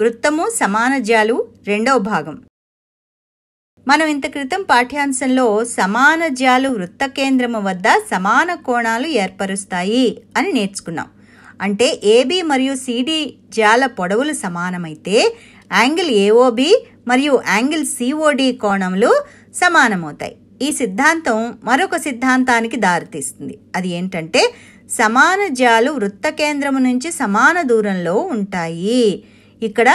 వృత్తము సమాన జాలు రెండవ భాగం. మనం ఇంత క్రితం పాఠ్యాంశంలో సమాన జాలు వృత్త కేంద్రము వద్ద సమాన కోణాలు ఏర్పరుస్తాయి అని నేర్చుకున్నాం. అంటే ఏబి మరియు సిడి జాల పొడవులు సమానమైతే యాంగిల్ ఏఓబి మరియు యాంగిల్ సిఓడి కోణములు సమానమవుతాయి. ఈ సిద్ధాంతం మరొక సిద్ధాంతానికి దారితీస్తుంది. అది ఏంటంటే సమాన జాలు వృత్త కేంద్రము నుంచి సమాన దూరంలో ఉంటాయి. ఇక్కడ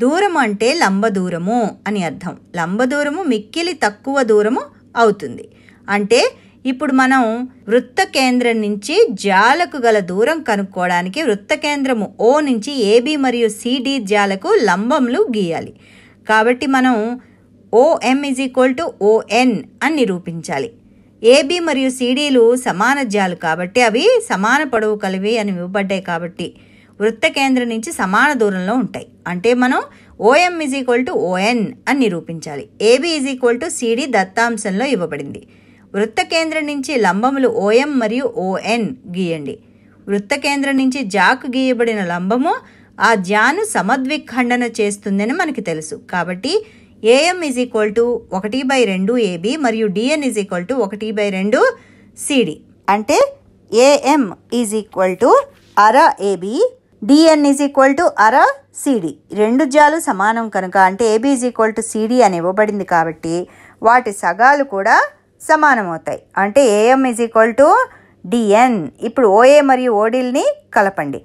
దూరం అంటే లంబ దూరము అని అర్థం. లంబ దూరము మిక్కిలి తక్కువ దూరము అవుతుంది. అంటే ఇప్పుడు మనం వృత్త కేంద్రం నుంచి జాలకు గల దూరం కనుక్కోవడానికి వృత్త కేంద్రము ఓ నుంచి ఏబి మరియు సిడి జాలకు లంబములు గీయాలి. కాబట్టి మనం ఓఎం =ON అని నిరూపించాలి. ఏబి మరియు సిడీలు సమాన జాలు కాబట్టి అవి సమాన పొడవు కలివి అని ఇవ్వబడ్డాయి. కాబట్టి వృత్త కేంద్రం నుంచి సమాన దూరంలో ఉంటాయి. అంటే మనం ఓఎం ON అని నిరూపించాలి. ఏబి సిడి దత్తాంశంలో ఇవ్వబడింది. వృత్త కేంద్రం నుంచి లంబములు ఓఎం మరియు ON గీయండి. వృత్త కేంద్రం నుంచి జాకు గీయబడిన లంబము ఆ జాను సమద్విఖండన చేస్తుందని మనకి తెలుసు. కాబట్టి ఏఎం =1/2 ఏబి మరియు డిఎన్ =1/2 సిడి. అంటే ఏఎం అర ఏబి, డిఎన్ అర సిడి. రెండు జాలు సమానం కనుక అంటే ఏబి సిడి అని ఇవ్వబడింది కాబట్టి వాటి సగాలు కూడా సమానమవుతాయి. అంటే ఏఎం డిఎన్. ఇప్పుడు ఓఏ మరియు ఓడిల్ని కలపండి.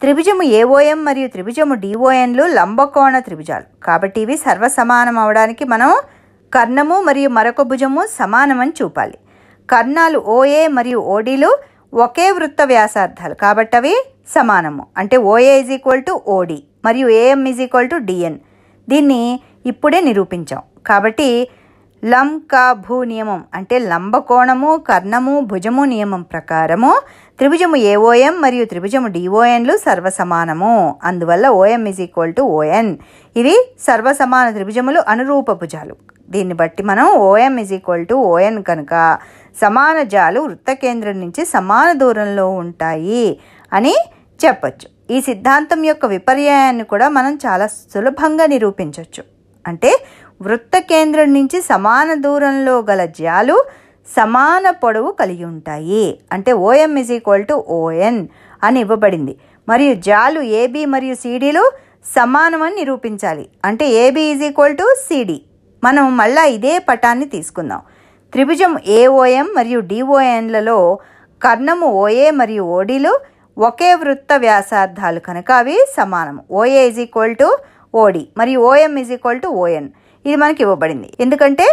త్రిభుజము ఏఓఎం మరియు త్రిభుజము డిఓఎన్లు లంబకోణ త్రిభుజాలు కాబట్టి ఇవి సర్వసమానం అవడానికి మనం కర్ణము మరియు మరొక భుజము సమానమని చూపాలి. కర్ణాలు ఓఏ మరియు ఓడిలు ఒకే వృత్త వ్యాసార్థాలు కాబట్టి అవి సమానము. అంటే ఓఏ ఓడి మరియు ఏఎం డిఎన్. దీన్ని ఇప్పుడే నిరూపించాం. కాబట్టి లం కా భూ నియమం అంటే లంబకోణము కర్ణము భుజము నియమం ప్రకారము త్రిభుజము ఏఓఎం మరియు త్రిభుజము డిఓఎన్లు సర్వసమానము. అందువల్ల ఓఎం ON. ఇవి సర్వసమాన త్రిభుజములు అనురూప భుజాలు. దీన్ని బట్టి మనం ఓఎం ON కనుక సమాన జాలు వృత్త కేంద్రం నుంచి సమాన దూరంలో ఉంటాయి అని చెప్పచ్చు. ఈ సిద్ధాంతం యొక్క విపర్యాయాన్ని కూడా మనం చాలా సులభంగా నిరూపించవచ్చు. అంటే వృత్త కేంద్రం నుంచి సమాన దూరంలో గల జాలు సమాన పొడవు కలిగి ఉంటాయి. అంటే ఓఎం ON అని ఇవ్వబడింది. మరియు జాలు ఏబి మరియు సిడీలు సమానమని నిరూపించాలి. అంటే ఏబి సిడి. మనం మళ్ళా ఇదే పటాన్ని తీసుకుందాం. త్రిభుజం ఏఓఎం మరియు డిఓఎన్లలో కర్ణము ఓఏ మరియు ఓడిలు ఒకే వృత్త వ్యాసార్థాలు కనుక అవి సమానము. ఓఏ ఓడి మరియు ఓఎం ON. ఇది మనకి ఇవ్వబడింది ఎందుకంటే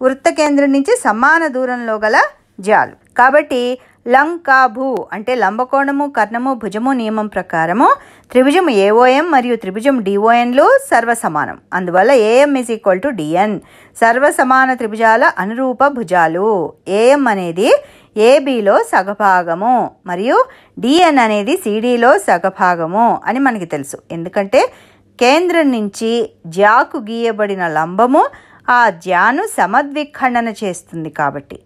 వృత్త కేంద్రం నుంచి సమాన దూరంలో గల జాలు. కాబట్టి లం కా భూ అంటే లంబకోణము కర్ణము భుజము నియమం ప్రకారము త్రిభుజము ఏఓఎం మరియు త్రిభుజం డిఓఎన్లు సర్వసమానం. అందువల్ల ఏఎం డిఎన్. సర్వసమాన త్రిభుజాల అనురూప భుజాలు. ఏఎం అనేది ఏబిలో సగభాగము మరియు డిఎన్ అనేది సిడిలో సగభాగము అని మనకి తెలుసు. ఎందుకంటే కేంద్రం నుంచి జాకు గీయబడిన లంబము ఆ జాను సమద్విఖండన చేస్తుంది కాబట్టి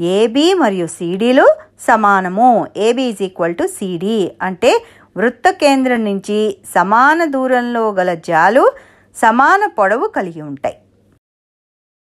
ఏబి మరియు సిడీలు సమానము. ఏబి సిడి అంటే వృత్త కేంద్రం నుంచి సమాన దూరంలో గల జాలు సమాన పొడవు కలిగి ఉంటాయి.